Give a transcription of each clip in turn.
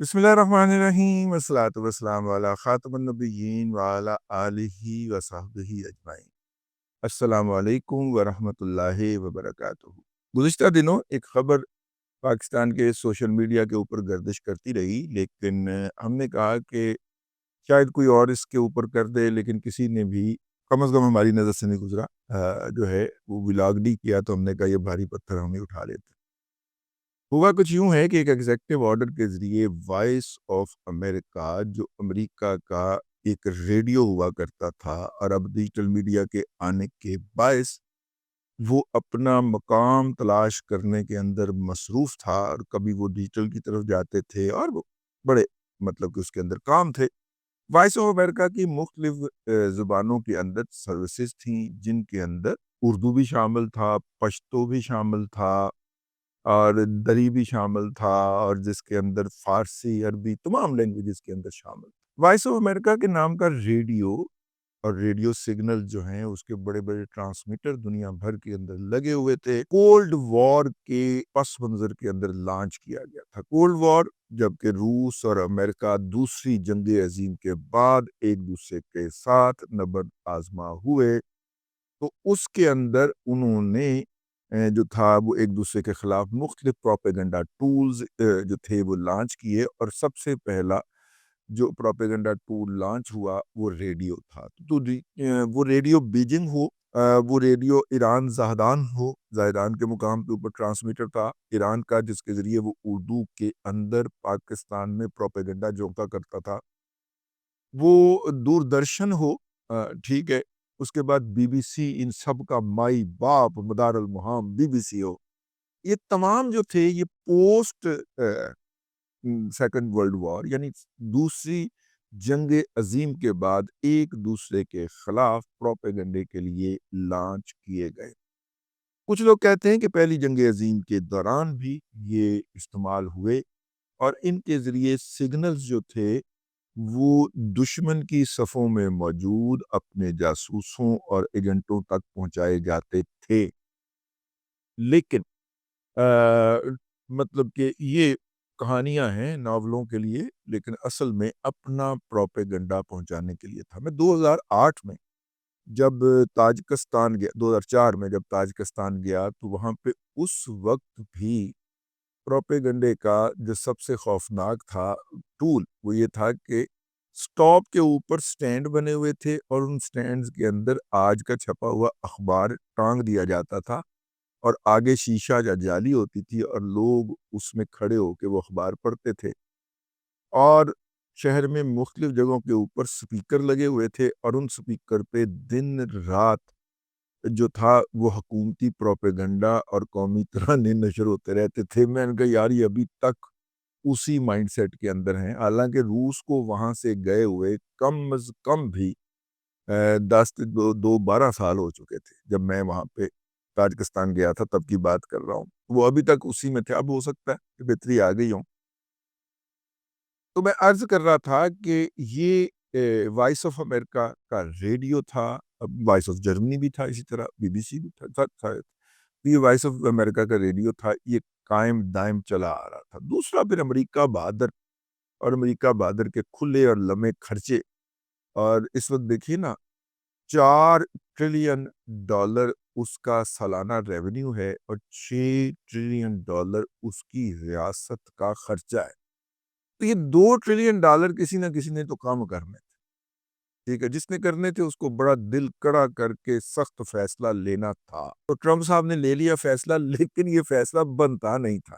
بسم اللہ الرحمن الرحیم والصلاۃ والسلام علی خاتم النبیین وعلی آلہ وصحبہ اجمعین۔ السلام علیکم ورحمۃ اللہ وبرکاتہ۔ گزشتہ دنوں ایک خبر پاکستان کے سوشل میڈیا کے اوپر گردش کرتی رہی، لیکن ہم نے کہا کہ شاید کوئی اور اس کے اوپر کر دے، لیکن کسی نے بھی کم از کم ہماری نظر سے نہیں گزرا جو ہے وہ ولاگ نہیں کیا، تو ہم نے کہا یہ بھاری پتھر ہمیں اٹھا لیتے۔ ہوا کچھ یوں ہے کہ ایک ایگزیکٹو آرڈر کے ذریعے وائس آف امریکہ، جو امریکہ کا ایک ریڈیو ہوا کرتا تھا اور اب ڈیجیٹل میڈیا کے آنے کے باعث وہ اپنا مقام تلاش کرنے کے اندر مصروف تھا، اور کبھی وہ ڈیجیٹل کی طرف جاتے تھے اور وہ بڑے کہ اس کے اندر کام تھے۔ وائس آف امریکہ کی مختلف زبانوں کے اندر سروسز تھیں، جن کے اندر اردو بھی شامل تھا، پشتو بھی شامل تھا اور دری بھی شامل تھا، اور جس کے اندر فارسی، عربی، تمام لینگویجز کے اندر شامل تھا۔ وائس آف امریکہ کے نام کا ریڈیو اور ریڈیو سگنل جو ہیں اس کے بڑے بڑے ٹرانسمیٹر دنیا بھر کے اندر لگے ہوئے تھے۔ کولڈ وار کے پس منظر کے اندر لانچ کیا گیا تھا۔ کولڈ وار جبکہ روس اور امریکہ دوسری جنگ عظیم کے بعد ایک دوسرے کے ساتھ نبرد آزما ہوئے، تو اس کے اندر انہوں نے جو تھا وہ ایک دوسرے کے خلاف مختلف پروپیگنڈا ٹولز جو تھے وہ لانچ کیے، اور سب سے پہلا جو پروپیگنڈا ٹول لانچ ہوا وہ ریڈیو تھا۔ تو وہ ریڈیو بیجنگ ہو، وہ ریڈیو ایران زاہدان کے مقام کے اوپر ٹرانسمیٹر تھا ایران کا، جس کے ذریعے وہ اردو کے اندر پاکستان میں پروپیگنڈا جونکا کرتا تھا، وہ دوردرشن ہو، ٹھیک ہے، اس کے بعد بی بی سی، ان سب کا مائی باپ مدار المہام بی بی سی ہو، یہ تمام جو تھے یہ پوسٹ سیکنڈ ورلڈ وار یعنی دوسری جنگ عظیم کے بعد ایک دوسرے کے خلاف پروپیگنڈے کے لیے لانچ کیے گئے۔ کچھ لوگ کہتے ہیں کہ پہلی جنگ عظیم کے دوران بھی یہ استعمال ہوئے، اور ان کے ذریعے سگنلز جو تھے وہ دشمن کی صفوں میں موجود اپنے جاسوسوں اور ایجنٹوں تک پہنچائے جاتے تھے۔ لیکن کہ یہ کہانیاں ہیں ناولوں کے لیے، لیکن اصل میں اپنا پروپیگنڈا پہنچانے کے لیے تھا۔ میں 2008 میں جب تاجکستان گیا، 2004 میں جب تاجکستان گیا، تو وہاں پہ اس وقت بھی پروپیگنڈے کا جو سب سے خوفناک تھا ٹول وہ یہ تھا کہ سٹاپ کے اوپر سٹینڈ بنے ہوئے تھے، اور ان سٹینڈز کے اندر آج کا چھپا ہوا اخبار ٹانگ دیا جاتا تھا، اور آگے شیشہ یا جالی ہوتی تھی، اور لوگ اس میں کھڑے ہو کے وہ اخبار پڑھتے تھے، اور شہر میں مختلف جگہوں کے اوپر سپیکر لگے ہوئے تھے، اور ان سپیکر پہ دن رات جو تھا وہ حکومتی پروپیگنڈا اور قومی ترانے نشر ہوتے رہتے تھے۔ میں نے کہا یار یہ ابھی تک اسی مائنڈ سیٹ کے اندر ہیں، حالانکہ روس کو وہاں سے گئے ہوئے کم از کم بھی 12 سال ہو چکے تھے جب میں وہاں پہ تاجکستان گیا تھا، تب کی بات کر رہا ہوں۔ وہ ابھی تک اسی میں تھے، اب ہو سکتا ہے کہ بہتری آ گئی ہوں۔ تو میں عرض کر رہا تھا کہ یہ وائس آف امریکہ کا ریڈیو تھا، وائس آف جرمنی بھی تھا، اسی طرح بی بی سی بھی تھا، یہ وائس آف امریکہ کا ریڈیو تھا، یہ قائم دائم چلا آ رہا تھا۔ دوسرا پھر امریکہ بہادر، اور امریکہ بہادر کے کھلے اور لمحے خرچے، اور اس وقت دیکھیے نا $4 ٹریلین اس کا سالانہ ریونیو ہے، اور $6 ٹریلین اس کی ریاست کا خرچہ ہے۔ تو یہ $2 ٹریلین کسی نہ کسی نے تو کام کرنے تھے، ٹھیک ہے، جس نے کرنے تھے اس کو بڑا دل کڑا کر کے سخت فیصلہ لینا تھا، تو ٹرمپ صاحب نے لے لیا فیصلہ، لیکن یہ فیصلہ بنتا نہیں تھا،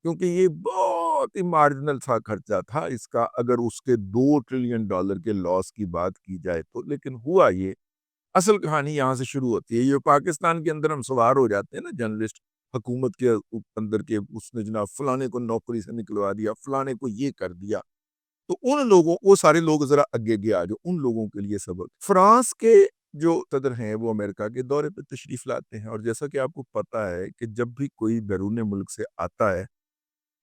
کیونکہ یہ بہت ہی مارجنل سا خرچہ تھا اس کا، اگر اس کے $2 ٹریلین کے لاس کی بات کی جائے تو۔ لیکن ہوا یہ، اصل کہانی یہاں سے شروع ہوتی ہے۔ یہ پاکستان کے اندر ہم سوار ہو جاتے ہیں نا جرنلسٹ، حکومت کے اندر کے اس نے جناب فلانے کو نوکری سے نکلوا دیا، فلانے کو یہ کر دیا، تو ان لوگوں، وہ سارے لوگ ذرا آگے گیا جو ان لوگوں کے لیے سبق۔ فرانس کے جو صدر ہیں وہ امریکہ کے دورے پہ تشریف لاتے ہیں، اور جیسا کہ آپ کو پتا ہے کہ جب بھی کوئی بیرون ملک سے آتا ہے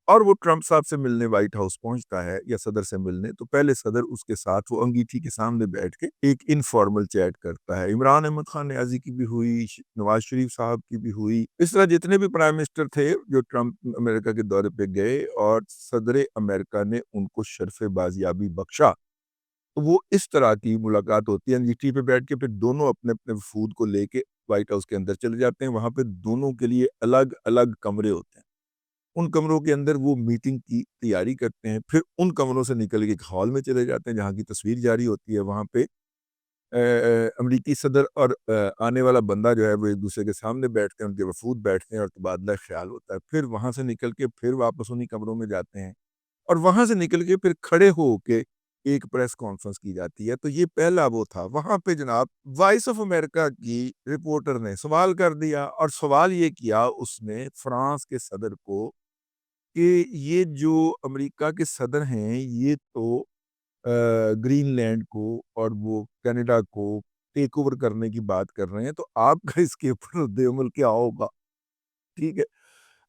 اور وہ ٹرمپ صاحب سے ملنے وائٹ ہاؤس پہنچتا ہے یا صدر سے ملنے، تو پہلے صدر اس کے ساتھ وہ انگیٹھی کے سامنے بیٹھ کے ایک انفارمل چیٹ کرتا ہے۔ عمران احمد خان نیازی کی بھی ہوئی، نواز شریف صاحب کی بھی ہوئی، اس طرح جتنے بھی پرائم منسٹر تھے جو ٹرمپ امریکہ کے دورے پہ گئے اور صدر امریکہ نے ان کو شرف بازیابی بخشا، تو وہ اس طرح کی ملاقات ہوتی ہے انگیٹھی پہ بیٹھ کے، پھر دونوں اپنے اپنے وفود کو لے کے وائٹ ہاؤس کے اندر چلے جاتے ہیں۔ وہاں پہ دونوں کے لیے الگ الگ کمرے ہوتے ہیں، ان کمروں کے اندر وہ میٹنگ کی تیاری کرتے ہیں، پھر ان کمروں سے نکل کے ایک ہال میں چلے جاتے ہیں جہاں کی تصویر جاری ہوتی ہے۔ وہاں پہ امریکی صدر اور آنے والا بندہ جو ہے وہ ایک دوسرے کے سامنے بیٹھتے ہیں، ان کے وفود بیٹھتے ہیں اور تبادلہ خیال ہوتا ہے۔ پھر وہاں سے نکل کے پھر واپس انہی کمروں میں جاتے ہیں اور وہاں سے نکل کے پھر کھڑے ہو کے ایک پریس کانفرنس کی جاتی ہے۔ تو یہ پہلا وہ تھا۔ وہاں پہ جناب وائس آف امریکہ کی رپورٹر نے سوال کر دیا، اور سوال یہ کیا اس نے فرانس کے صدر کو کہ یہ جو امریکہ کے صدر ہیں یہ تو گرین لینڈ کو اور وہ کینیڈا کو ٹیک اوور کرنے کی بات کر رہے ہیں، تو آپ کا اس کے اوپر رد عمل کیا ہوگا؟ ٹھیک ہے۔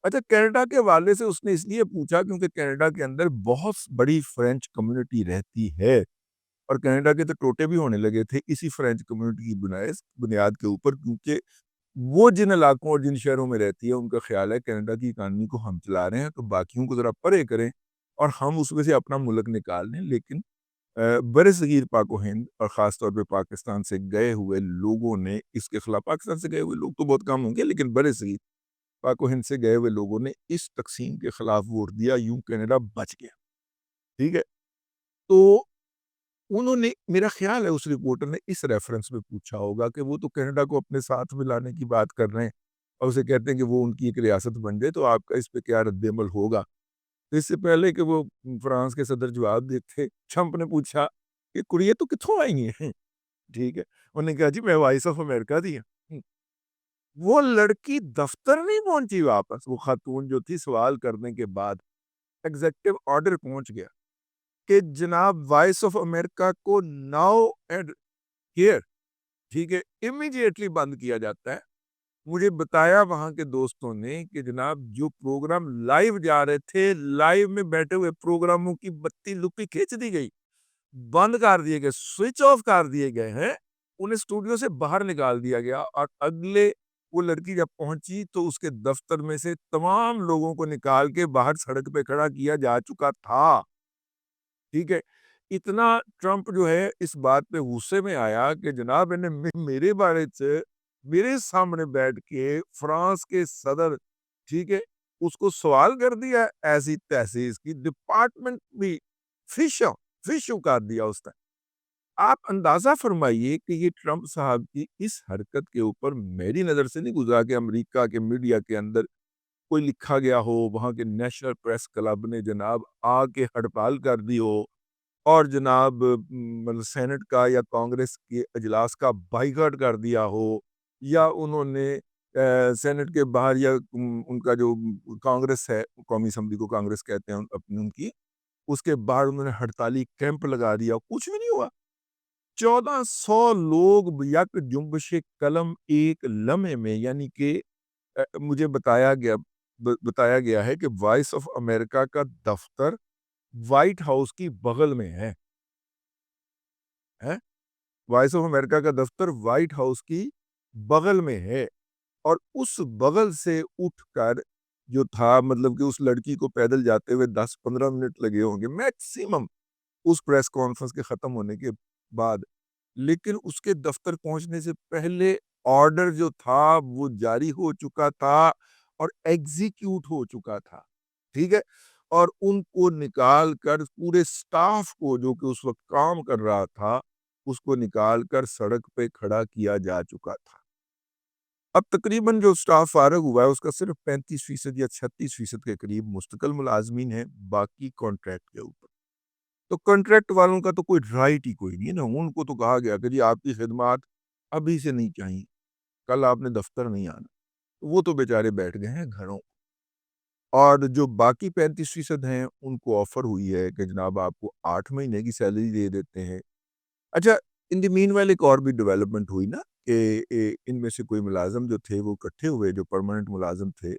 اچھا، کینیڈا کے حوالے سے اس نے اس لیے پوچھا کیونکہ کینیڈا کے اندر بہت بڑی فرینچ کمیونٹی رہتی ہے، اور کینیڈا کے تو ٹوٹے بھی ہونے لگے تھے اسی فرینچ کمیونٹی کی بنیاد کے اوپر، کیونکہ وہ جن علاقوں اور جن شہروں میں رہتی ہے ان کا خیال ہے کینیڈا کی اکانومی کو ہم چلا رہے ہیں تو باقیوں کو ذرا پرے کریں اور ہم اس میں سے اپنا ملک نکال لیں۔ لیکن بر صغیر پاک و ہند اور خاص طور پہ پاکستان سے گئے ہوئے لوگوں نے اس کے خلاف، پاکستان سے گئے ہوئے لوگ تو بہت کم ہوں گے لیکن بر صغیر پاک و ہند سے گئے ہوئے لوگوں نے اس تقسیم کے خلاف ووٹ دیا، یوں کینیڈا بچ گیا۔ ٹھیک ہے۔ تو انہوں نے، میرا خیال ہے اس رپورٹر نے اس ریفرنس میں پوچھا ہوگا کہ وہ تو کینیڈا کو اپنے ساتھ ملانے کی بات کر رہے ہیں اور اسے کہتے ہیں کہ وہ ان کی ایک ریاست بن جائے، تو آپ کا اس پہ کیا رد عمل ہوگا؟ تو اس سے پہلے کہ وہ فرانس کے صدر جواب دیتے، ٹرمپ نے پوچھا کہ کڑیے تو کتوں آئی ہیں؟ ٹھیک ہے۔ انہوں نے کہا جی میں وائس آف امریکہ دی ہوں۔ وہ لڑکی دفتر نہیں پہنچی واپس، وہ خاتون جو تھی سوال کرنے کے بعد ایگزیکٹو آرڈر پہنچ گیا کہ جناب وائس آف امریکہ کو ناؤ اینڈ ہیئر، ٹھیک ہے، امیڈیٹلی بند کیا جاتا ہے۔ مجھے بتایا وہاں کے دوستوں نے کہ جناب جو پروگرام لائیو جا رہے تھے، لائیو میں بیٹھے ہوئے پروگراموں کی بتی لپی کھینچ دی گئی، بند کر دیے گئے، سوئچ آف کر دیے گئے ہیں، انہیں اسٹوڈیو سے باہر نکال دیا گیا، اور اگلے وہ لڑکی جب پہنچی تو اس کے دفتر میں سے تمام لوگوں کو نکال کے باہر سڑک پہ کھڑا کیا جا چکا تھا۔ ٹھیک ہے۔ اتنا ٹرمپ جو ہے اس بات پہ غصے میں آیا کہ جناب انہیں میرے بارے سے میرے سامنے بیٹھ کے فرانس کے صدر، ٹھیک ہے، اس کو سوال کر دیا، ایسی تیسی اس کی ڈپارٹمنٹ بھی فش کر دیا اس نے۔ آپ اندازہ فرمائیے کہ یہ ٹرمپ صاحب کی اس حرکت کے اوپر میری نظر سے نہیں گزرا کہ امریکہ کے میڈیا کے اندر کوئی لکھا گیا ہو، وہاں کے نیشنل پریس کلب نے جناب آ کے ہڑتال کر دی ہو، اور جناب مطلب سینٹ کا یا کانگریس کے اجلاس کا بائیکاٹ کر دیا ہو، یا انہوں نے سینٹ کے باہر یا ان کا جو کانگریس ہے، قومی اسمبلی کو کانگریس کہتے ہیں اپنی، ان کی اس کے باہر انہوں نے ہڑتالی کیمپ لگا دیا، کچھ بھی نہیں ہوا۔ 1400 لوگ یک جنبش قلم ایک لمحے میں، یعنی کہ مجھے بتایا گیا ہے کہ وائس آف امریکہ کا دفتر وائٹ ہاؤس کی بغل میں ہے۔ وائس آف امریکہ کا دفتر وائٹ ہاؤس کی بغل میں ہے، اور اس بغل سے اٹھ کر جو تھا، مطلب کہ اس لڑکی کو پیدل جاتے ہوئے 10-15 منٹ لگے ہوں گے میکسیمم اس پریس کانفرنس کے ختم ہونے کے بعد، لیکن اس کے دفتر پہنچنے سے پہلے آرڈر جو تھا وہ جاری ہو چکا تھا اور ایگزیکیوٹ ہو چکا تھا۔ ٹھیک ہے۔ اور ان کو نکال کر پورے سٹاف کو جو کہ اس وقت کام کر رہا تھا اس کو نکال کر سڑک پہ کھڑا کیا جا چکا تھا۔ اب تقریباً جو سٹاف فارغ ہوا ہے اس کا صرف 35% یا 36% کے قریب مستقل ملازمین ہیں، باقی کانٹریکٹ کے اوپر۔ تو کانٹریکٹ والوں کا تو کوئی رائٹ ہی کوئی نہیں ہے نا، ان کو تو کہا گیا کہ جی آپ کی خدمات ابھی سے نہیں چاہیے، کل آپ نے دفتر نہیں آنا، وہ تو بیچارے بیٹھ گئے ہیں گھروں۔ اور جو باقی 35% ہیں ان کو آفر ہوئی ہے کہ جناب آپ کو 8 مہینے کی سیلری دے دیتے ہیں۔ اچھا، ان دی مین ویل ایک اور بھی ڈیولپمنٹ ہوئی نا کہ ان میں سے کوئی ملازم جو تھے وہ اکٹھے ہوئے، جو پرماننٹ ملازم تھے،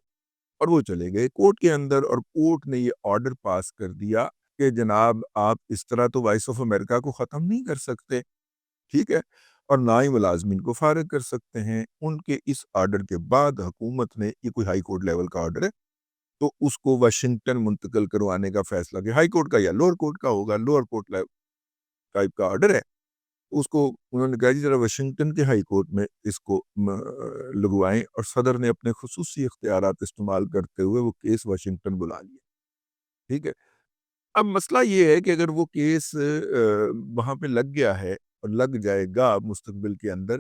اور وہ چلے گئے کورٹ کے اندر، اور کورٹ نے یہ آرڈر پاس کر دیا کہ جناب آپ اس طرح تو وائس آف امریکہ کو ختم نہیں کر سکتے، ٹھیک ہے، اور نہ ہی ملازمین کو فارغ کر سکتے ہیں۔ ان کے اس آرڈر کے بعد حکومت نے، یہ کوئی ہائی کورٹ لیول کا آرڈر ہے، تو اس کو واشنگٹن منتقل کروانے کا فیصلہ کیا۔ ہائی کورٹ کا یا لوور کورٹ کا ہوگا، لوور کورٹ ٹائپ کا آرڈر ہے، اس کو انہوں نے کہا جی ذرا واشنگٹن کے ہائی کورٹ میں اس کو لگوائیں، اور صدر نے اپنے خصوصی اختیارات استعمال کرتے ہوئے وہ کیس واشنگٹن بلا لیا، ٹھیک ہے۔ اب مسئلہ یہ ہے کہ اگر وہ کیس وہاں پہ لگ گیا ہے اور لگ جائے گا مستقبل کے اندر،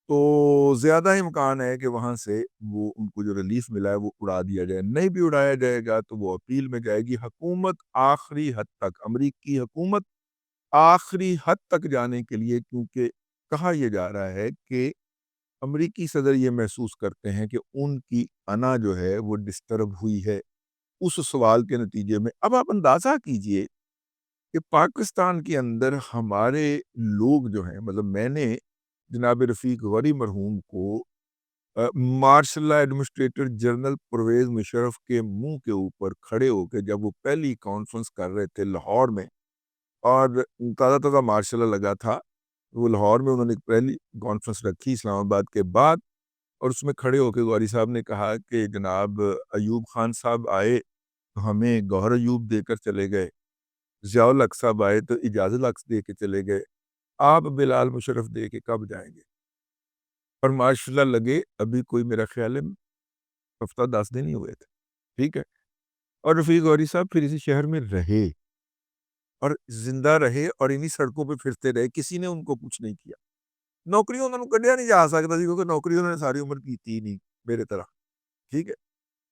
تو زیادہ امکان ہے کہ وہاں سے وہ ان کو جو ریلیف ملا ہے وہ اڑا دیا جائے۔ نہیں بھی اڑایا جائے گا تو وہ اپیل میں جائے گی۔ حکومت آخری حد تک، امریکی حکومت آخری حد تک جانے کے لیے، کیونکہ کہا یہ جا رہا ہے کہ امریکی صدر یہ محسوس کرتے ہیں کہ ان کی انا جو ہے وہ ڈسٹرب ہوئی ہے اس سوال کے نتیجے میں۔ اب آپ اندازہ کیجئے کہ پاکستان کے اندر ہمارے لوگ جو ہیں، مطلب میں نے جناب رفیق غوری مرحوم کو martial law administrator general Pervez Musharraf کے منہ کے اوپر کھڑے ہو کے جب وہ پہلی کانفرنس کر رہے تھے لاہور میں، اور تازہ تازہ مارشل لا لگا تھا، وہ لاہور میں انہوں نے پہلی کانفرنس رکھی اسلام آباد کے بعد، اور اس میں کھڑے ہو کے غوری صاحب نے کہا کہ جناب ایوب خان صاحب آئے تو ہمیں گوہر ایوب دے کر چلے گئے، ضیاء الحق صاحب آئے تو اجاز الحق دے کے چلے گئے، آپ بلال مشرف دے کے کب جائیں گے؟ اور ماشاء اللہ لگے ابھی کوئی میرا خیال ہے ہفتہ 10 دن ہی ہوئے تھے، ٹھیک ہے، اور رفیق غوری صاحب پھر اسی شہر میں رہے اور زندہ رہے اور انہی سڑکوں پہ پھرتے رہے، کسی نے ان کو کچھ نہیں کیا۔ نوکری انہوں نے کڈیا نہیں جا سکتا جی، کیونکہ نوکری انہوں نے ساری عمر کی تھی نہیں میرے طرح، ٹھیک ہے۔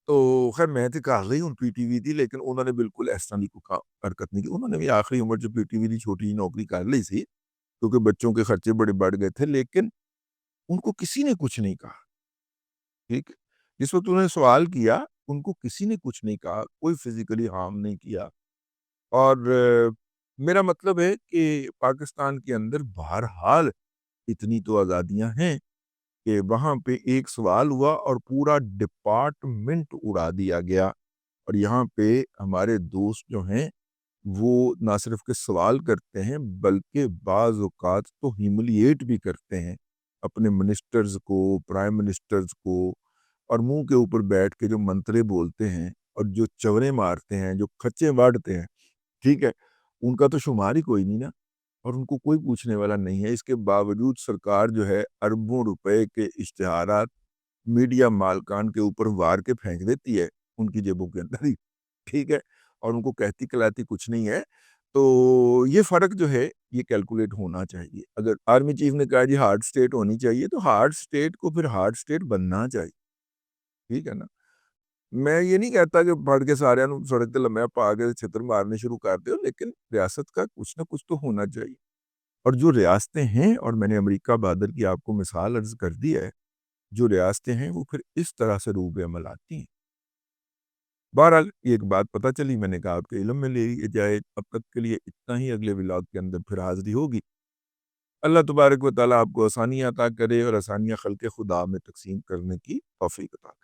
تو خیر میں تو کہا گئی ہوں پی ٹی وی تھی، لیکن انہوں نے بالکل ایسا نہیں کو حرکت نہیں کی۔ انہوں نے بھی آخری عمر جو پی ٹی وی تھی چھوٹی نوکری کر لی تھی، کیونکہ بچوں کے خرچے بڑے بڑھ گئے تھے، لیکن ان کو کسی نے کچھ نہیں کہا، ٹھیک ہے۔ جس وقت انہوں نے سوال کیا ان کو کسی نے کچھ نہیں کہا، کوئی فزیکلی ہارم نہیں کیا، اور میرا مطلب ہے کہ پاکستان کے اندر بہرحال اتنی تو آزادیاں ہیں کہ وہاں پہ ایک سوال ہوا اور پورا ڈپارٹمنٹ اڑا دیا گیا، اور یہاں پہ ہمارے دوست جو ہیں وہ نہ صرف کہ سوال کرتے ہیں بلکہ بعض اوقات تو ہیملیٹ بھی کرتے ہیں اپنے منسٹرز کو، پرائم منسٹرز کو، اور منہ کے اوپر بیٹھ کے جو منترے بولتے ہیں اور جو چورے مارتے ہیں، جو کھچے واڑتے ہیں، ٹھیک ہے، ان کا تو شمار ہی کوئی نہیں نا، اور ان کو کوئی پوچھنے والا نہیں ہے۔ اس کے باوجود سرکار جو ہے اربوں روپے کے اشتہارات میڈیا مالکان کے اوپر وار کے پھینک دیتی ہے ان کی جیبوں کے اندر ہی، ٹھیک ہے، اور ان کو کہتی کلاتی کچھ نہیں ہے۔ تو یہ فرق جو ہے یہ کیلکولیٹ ہونا چاہیے۔ اگر آرمی چیف نے کہا جی ہارڈ سٹیٹ ہونی چاہیے، تو ہارڈ سٹیٹ کو پھر ہارڈ سٹیٹ بننا چاہیے، ٹھیک ہے نا۔ میں یہ نہیں کہتا کہ پڑھ کے سارے سڑک تے لمحے پا کے چھتر مارنے شروع کر دو، لیکن ریاست کا کچھ نہ کچھ تو ہونا چاہیے۔ اور جو ریاستیں ہیں، اور میں نے امریکہ بہادر کی آپ کو مثال عرض کر دی ہے، جو ریاستیں ہیں وہ پھر اس طرح سے روب عمل آتی ہیں۔ بہرحال یہ ایک بات پتہ چلی، میں نے کہا آپ کے علم میں لے جائے۔ اب تک کے لیے اتنا ہی، اگلے ولاگ کے اندر پھر حاضری ہوگی۔ اللہ تبارک و تعالیٰ آپ کو آسانیاں عطا کرے اور آسانیاں خلق خدا میں تقسیم کرنے کی توفیق عطا کرے۔